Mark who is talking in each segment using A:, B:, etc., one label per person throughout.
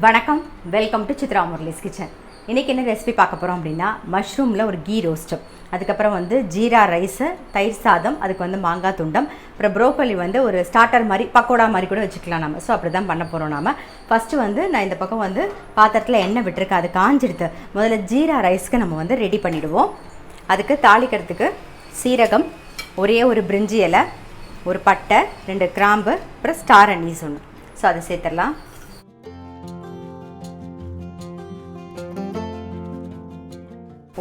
A: வணக்கம், welcome to Chitra Murali's kitchen. இன்றைக்கி என்ன ரெசிபி பார்க்க போகிறோம் அப்படின்னா, மஷ்ரூமில் ஒரு கீ ரோஸ்ட்டு, அதுக்கப்புறம் வந்து ஜீரா ரைஸு, தயிர் சாதம், அதுக்கு வந்து மாங்காய் துண்டம், அப்புறம் ப்ரோக்கலி வந்து ஒரு ஸ்டார்டர் மாதிரி பக்கோடா மாதிரி கூட வச்சுக்கலாம் நம்ம. ஸோ அப்படி தான் பண்ண போகிறோம் நாம். ஃபஸ்ட்டு வந்து நான் இந்த பக்கம் வந்து பாத்திரத்தில் எண்ணெய் விட்டுருக்கேன், அது காஞ்சிடுது. முதல்ல ஜீரா ரைஸ்க்கு நம்ம வந்து ரெடி பண்ணிவிடுவோம். அதுக்கு தாளிக்கிறதுக்கு சீரகம், ஒரே ஒரு பிரிஞ்சி இலை, ஒரு பட்டை, 2 கிராம்பு, அப்புறம் ஸ்டார் அனீஸ் ஒன்று. ஸோ அதை சேர்த்துடலாம்.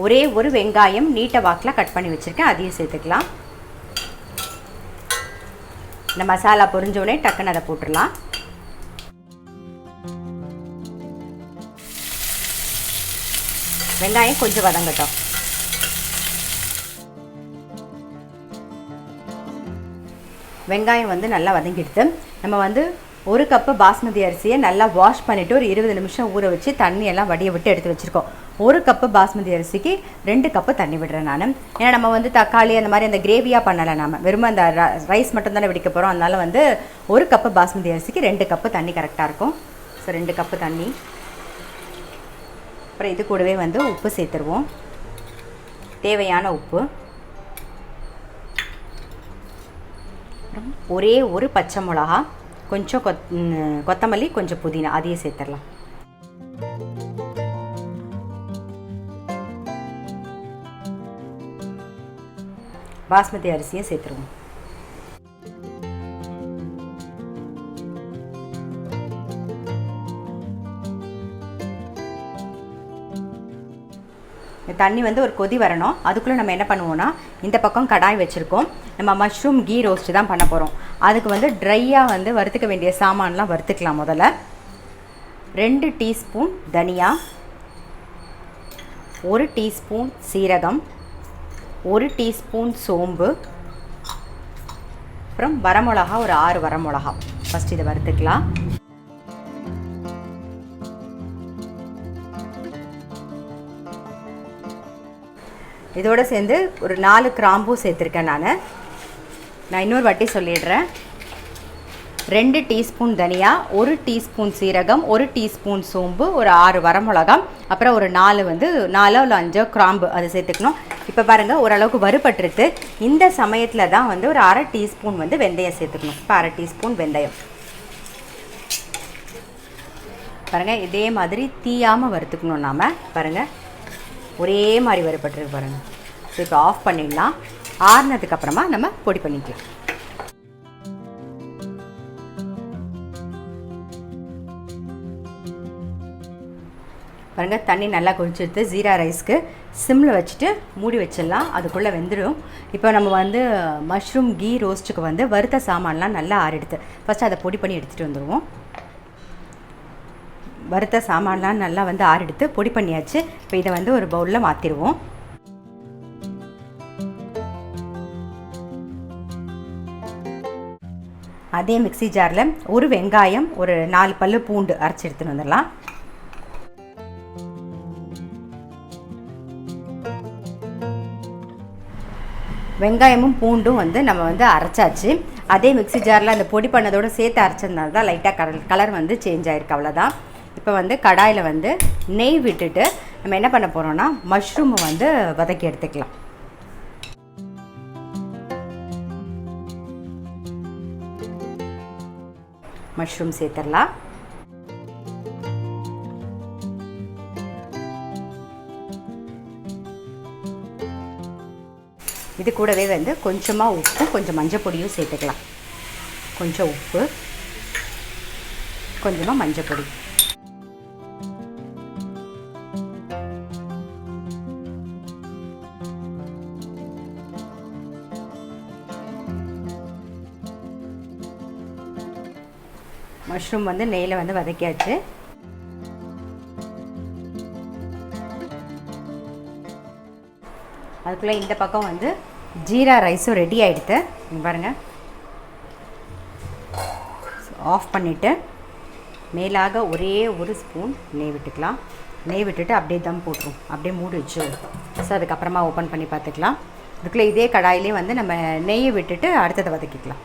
A: ஒரே ஒரு வெங்காயம் நீட்ட வாக்கில் கட் பண்ணி வச்சுருக்கேன், அதையும் சேர்த்துக்கலாம். இந்த மசாலா பொரிஞ்சோடனே டக்குன்னு அதை போட்டுடலாம். வெங்காயம் கொஞ்சம் வதங்கட்டும். வெங்காயம் வந்து நல்லா வதங்கிடுது. நம்ம வந்து 1 கப்பு பாஸ்மதி அரிசியை நல்லா வாஷ் பண்ணிவிட்டு ஒரு 20 நிமிஷம் ஊற வச்சு தண்ணியெல்லாம் வடிய விட்டு எடுத்து வச்சுருக்கோம். 1 கப்பு பாஸ்மதி அரிசிக்கு 2 கப்பு தண்ணி விடுறேன் நான். ஏன்னா நம்ம வந்து தக்காளி அந்த மாதிரி அந்த கிரேவியாக பண்ணலை, நம்ம வெறும் அந்த ரைஸ் மட்டும் தானே வெடிக்க போகிறோம். அதனால் வந்து 1 கப்பு பாஸ்மதி அரிசிக்கு 2 கப்பு தண்ணி கரெக்டாக இருக்கும். ஸோ 2 கப்பு தண்ணி. அப்புறம் இது கூடவே வந்து உப்பு சேர்த்துருவோம், தேவையான உப்பு. அப்புறம் ஒரே ஒரு பச்சை மிளகா, கொஞ்சம் கொத்தமல்லி, கொஞ்சம் புதினா, அதையும் சேர்த்துடலாம். பாஸ்மதி அரிசியும் சேர்த்துருவோம். தண்ணி வந்து ஒரு கொதி வரணும். அதுக்குள்ளே நம்ம என்ன பண்ணுவோம்னா, இந்த பக்கம் கடாய் வச்சுருக்கோம். நம்ம மஷ்ரூம் கீ ரோஸ்ட்டு தான் பண்ண போகிறோம். அதுக்கு வந்து ட்ரையாக வந்து வறுத்துக்க வேண்டிய சாமான்லாம் வறுத்துக்கலாம். முதல்ல 2 டீஸ்பூன் தனியா, 1 டீஸ்பூன் சீரகம், 1 டீஸ்பூன் சோம்பு, அப்புறம் வரமிளகா ஒரு 6 வரமிளகா. ஃபஸ்ட் இதை வறுத்துக்கலாம். இதோடு சேர்ந்து ஒரு 4 கிராம்பும் சேர்த்துருக்கேன் நான் இன்னொரு வாட்டி சொல்லிடுறேன். 2 டீஸ்பூன் தனியா, 1 டீஸ்பூன் சீரகம், 1 டீஸ்பூன் சோம்பு, ஒரு 6 வரமிளகா, அப்புறம் ஒரு 4 இல்லை 5 கிராம்பு அது சேர்த்துக்கணும். இப்போ பாருங்கள், ஓரளவுக்கு வறுபட்டுருது. இந்த சமயத்தில் தான் வந்து ஒரு 1/2 டீஸ்பூன் வந்து வெந்தயம் சேர்த்துக்கணும். இப்போ 1/2 டீஸ்பூன் வெந்தயம் பாருங்கள். இதே மாதிரி தீயாமல் வறுத்துக்கணும் நாம். பாருங்கள், ஒரே மாதிரி வறுபட்டுருக்கு பாருங்கள். ஸோ இப்போ ஆஃப் பண்ணிடலாம். ஆறுனதுக்கப்புறமா நம்ம பொடி பண்ணிக்கலாம். பாருங்கள், தண்ணி நல்லா கொதிச்சுடுது. ஜீரா ரைஸ்க்கு சிம்மில் வச்சுட்டு மூடி வச்சிடலாம், அதுக்குள்ளே வெந்துடும். இப்போ நம்ம வந்து மஷ்ரூம் கீ ரோஸ்ட்டுக்கு வந்து வறுத்த சாமான்லாம் நல்லா ஆறிடுது. ஃபஸ்ட்டு அதை பொடி பண்ணி எடுத்துகிட்டு வந்துடுவோம். வறுத்த சாமான்லாம் நல்லா வந்து ஆறிடுத்து, பொடி பண்ணியாச்சு. இப்போ இதை வந்து ஒரு பவுலில் மாற்றிடுவோம். அதே மிக்ஸி ஜாரில் ஒரு வெங்காயம், ஒரு 4 பல்லு பூண்டு அரைச்சி எடுத்துன்னு வந்துடலாம். வெங்காயமும் பூண்டும் வந்து நம்ம வந்து அரைச்சாச்சு. அதே மிக்ஸி ஜாரில் அந்த பொடி பண்ணதோடு சேர்த்து அரைச்சதுனால தான் லைட்டாக கலர் வந்து சேஞ்ச் ஆகிருக்கு, அவ்வளோதான். இப்போ வந்து கடாயில் வந்து நெய் விட்டுட்டு நம்ம என்ன பண்ண போகிறோம்னா, மஷ்ரூமை வந்து வதக்கி எடுத்துக்கலாம். மஷ்ரூம் சேர்த்துடலாம். இது கூடவே வந்து கொஞ்சமாக உப்பு, கொஞ்சம் மஞ்சள் பொடியும் சேர்த்துக்கலாம். கொஞ்சம் உப்பு, கொஞ்சமாக மஞ்சள் பொடி. மஷ்ரூம் வந்து நெய்யில் வந்து வதக்கியாச்சு. அதுக்குள்ளே இந்த பக்கம் வந்து ஜீரா ரைஸும் ரெடி ஆகிடுது. பாருங்கள், ஆஃப் பண்ணிவிட்டு மேலாக ஒரே ஒரு ஸ்பூன் நெய் விட்டுக்கலாம். நெய் விட்டுட்டு அப்படியே தம் போட்டுரும், அப்படியே மூடி வச்சு. ஸோ அதுக்கப்புறமா ஓப்பன் பண்ணி பார்த்துக்கலாம். அதுக்குள்ளே இதே கடாயிலே வந்து நம்ம நெய்யை விட்டுட்டு அடுத்ததை வதக்கிக்கலாம்.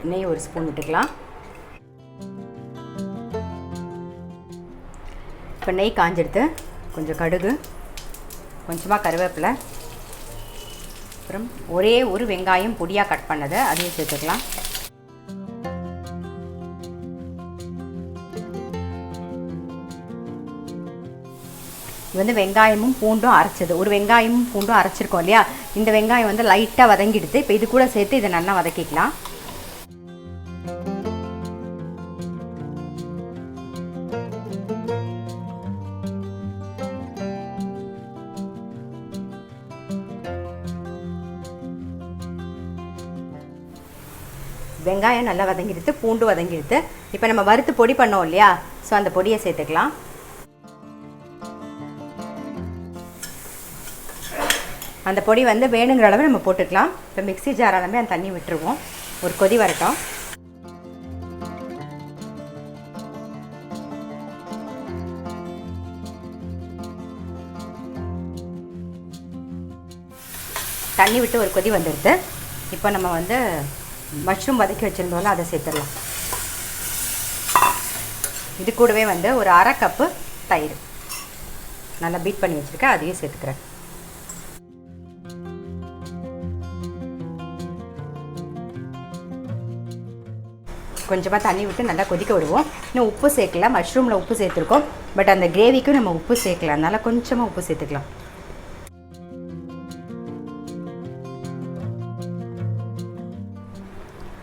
A: நெய் ஒரு ஸ்பூன் விட்டுக்கலாம். இப்போ நெய் காஞ்செடுத்து கொஞ்சம் கடுகு, கொஞ்சமாக கருவேப்பிலை, அப்புறம் ஒரே ஒரு வெங்காயம் பொடியாக கட் பண்ணதை அதையும் சேர்த்துக்கலாம். இது வந்து வெங்காயமும் பூண்டும் அரைச்சது. ஒரு வெங்காயமும் பூண்டும் அரைச்சிருக்கோம் இல்லையா, இந்த வெங்காயம் வந்து லைட்டாக வதங்கிடுது. இப்போ இது கூட சேர்த்து இதை நல்லா வதக்கிக்கலாம். வெங்காயம் நல்லா வதங்கிடுது, பூண்டு வதங்கிடுது. இப்போ நம்ம வறுத்து பொடி பண்ணோம் இல்லையா, ஸோ அந்த பொடியை சேர்த்துக்கலாம். அந்த பொடி வந்து வேணுங்கிற அளவு நம்ம போட்டுக்கலாம். இப்போ மிக்ஸி ஜாராலுமே அந்த தண்ணி விட்டுருவோம், ஒரு கொதி வரட்டும். தண்ணி விட்டு ஒரு கொதி வந்துடுது. இப்போ நம்ம வந்து மஷ்ரூம் வதக்கி வச்சுருந்தோம்ல, அதை சேர்த்துடலாம். இது கூடவே வந்து ஒரு அரை கப்பு தயிர் நல்லா பீட் பண்ணி வச்சுருக்கேன், அதையும் சேர்த்துக்கிறேன். கொஞ்சமாக தண்ணி விட்டு நல்லா கொதிக்க விடுவோம். இன்னும் உப்பு சேர்க்கல, மஷ்ரூமில் உப்பு சேர்த்துருக்கோம், பட் அந்த கிரேவிக்கும் நம்ம உப்பு சேர்க்கல, அதனால் கொஞ்சமாக உப்பு சேர்த்துக்கலாம்.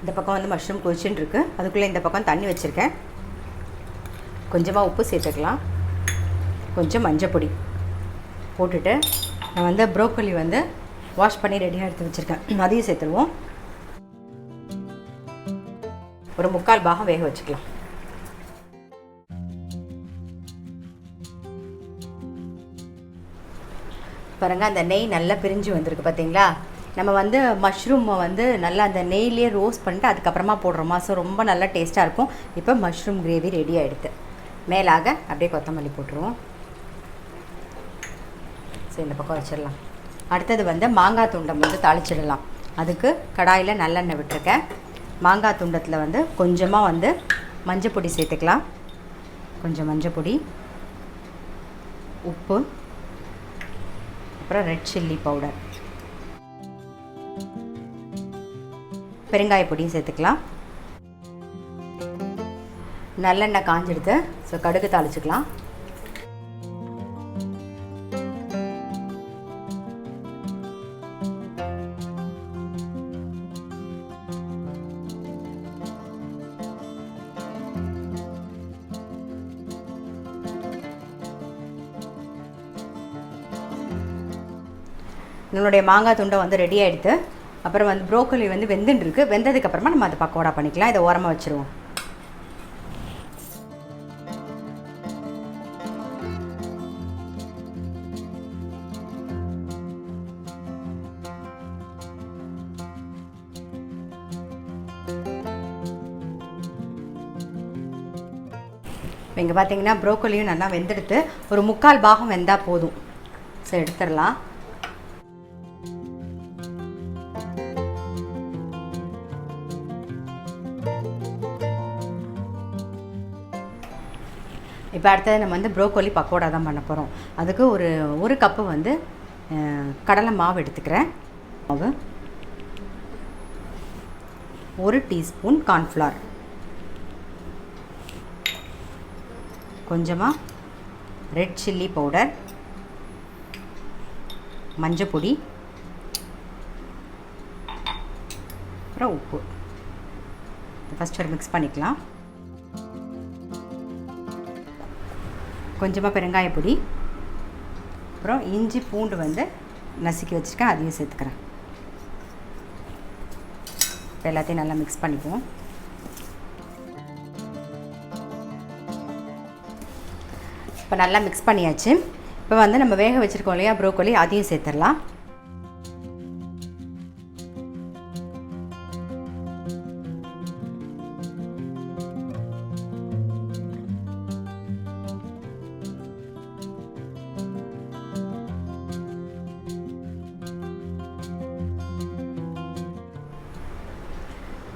A: இந்த பக்கம் வந்து மஷ்ரூம் கொதிச்சுன்னு இருக்கு, அதுக்குள்ளே இந்த பக்கம் தண்ணி வச்சுருக்கேன். கொஞ்சமாக உப்பு சேர்த்துக்கலாம், கொஞ்சம் மஞ்சள் பொடி போட்டுட்டு நான் வந்து ப்ரோக்கோலி வந்து வாஷ் பண்ணி ரெடியாக எடுத்து வச்சுருக்கேன், அதையும் சேர்த்துருவோம். ஒரு 3/4 பாகம் வேக வச்சுக்கலாம். பாருங்கள், அந்த நெய் நல்லா பிரிஞ்சு வந்திருக்கு பார்த்தீங்களா. நம்ம வந்து மஷ்ரூமை வந்து நல்லா அந்த நெய்லேயே ரோஸ்ட் பண்ணிட்டு அதுக்கப்புறமா போடுறோமா, ஸோ ரொம்ப நல்லா டேஸ்ட்டாக இருக்கும். இப்போ மஷ்ரூம் கிரேவி ரெடி ஆகிடுது. மேலாக அப்படியே கொத்தமல்லி போட்டுருவோம். ஸோ இந்த பக்கம் வச்சிடலாம். அடுத்தது வந்து மாங்காய் துண்டம் வந்து தாளிச்சிடலாம். அதுக்கு கடாயில் நல்லெண்ணெய் விட்டுருக்கேன். மாங்காய் துண்டத்தில் வந்து கொஞ்சமாக வந்து மஞ்சள் பொடி சேர்த்துக்கலாம். கொஞ்சம் மஞ்சள் பொடி, உப்பு, அப்புறம் ரெட் சில்லி பவுடர், பெருங்காய பொடியும் சேர்த்துக்கலாம். நல்லெண்ணெய் காஞ்செடுத்து ஸோ கடுகு தாளிச்சுக்கலாம். நம்மளுடைய மாங்காய் துண்டை வந்து ரெடி ஆகிடுது. அப்புறம் வந்து ப்ரோக்கோலி வந்து வெந்துட்டு இருக்கு. வெந்ததுக்கப்புறமா நம்ம அதை பக்கோடா பண்ணிக்கலாம். இதை ஓரமாக வச்சுருவோம். இங்கே பார்த்தீங்கன்னா ப்ரோக்கோலியும் நல்லா வெந்தெடுத்து ஒரு 3/4 பாகம் வெந்தால் போதும். ஸோ எடுத்துடலாம். இப்போ அடுத்தது நம்ம வந்து ப்ரோக்கோலி பக்கோடா தான் பண்ண போகிறோம். அதுக்கு ஒரு கப்பு வந்து கடலை மாவு எடுத்துக்கிறேன். மாவு 1 டீஸ்பூன் கார்ன்ஃப்ளவர், கொஞ்சமாக ரெட் சில்லி பவுடர், மஞ்சள் பொடி, அப்புறம் உப்பு. ஃபஸ்ட்டு ஒரு மிக்ஸ் பண்ணிக்கலாம். கொஞ்சமாக பெருங்காய பொடி, அப்புறம் இஞ்சி பூண்டு வந்து நசுக்கி வச்சுருக்கேன், அதையும் சேர்த்துக்கிறேன். இப்போ எல்லாத்தையும் நல்லா மிக்ஸ் பண்ணிக்குவோம். இப்போ நல்லா மிக்ஸ் பண்ணியாச்சு. இப்போ வந்து நம்ம வேக வச்சுருக்கோம் இல்லையா ப்ரோக்கோலி, அதையும் சேர்த்துடலாம்.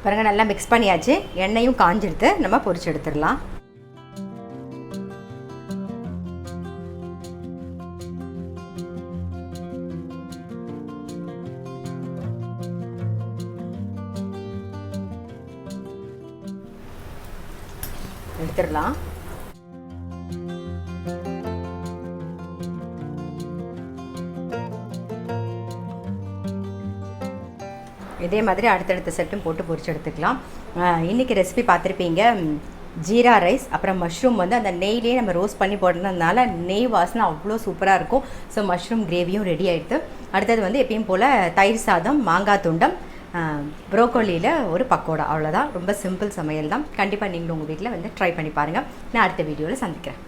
A: பாருங்கள், நல்லா மிக்ஸ் பண்ணியாச்சு. எண்ணெயும் காஞ்செடுத்து நம்ம பொரிச்சு எடுத்துடலாம். எடுத்துடலாம். இதே மாதிரி அடுத்தடுத்த செட்டும் போட்டு பொரிச்சு எடுத்துக்கலாம். இன்றைக்கி ரெசிபி பார்த்துருப்பீங்க, ஜீரா ரைஸ் அப்புறம் மஷ்ரூம் வந்து அந்த நெய்லேயே நம்ம ரோஸ்ட் பண்ணி போடுறதுனால நெய் வாசனை அவ்வளோ சூப்பராக இருக்கும். ஸோ மஷ்ரூம் கிரேவியும் ரெடி ஆகிடுது. அடுத்தது வந்து எப்பயும் போல் தயிர் சாதம், மாங்காய் துண்டம், ப்ரோக்கோலியில் ஒரு பக்கோடா. அவ்வளோதான். ரொம்ப சிம்பிள் சமையல் தான். கண்டிப்பாக நீங்களும் உங்கள் வீட்டில் வந்து ட்ரை பண்ணி பாருங்கள். நான் அடுத்த வீடியோவில் சந்திக்கிறேன்.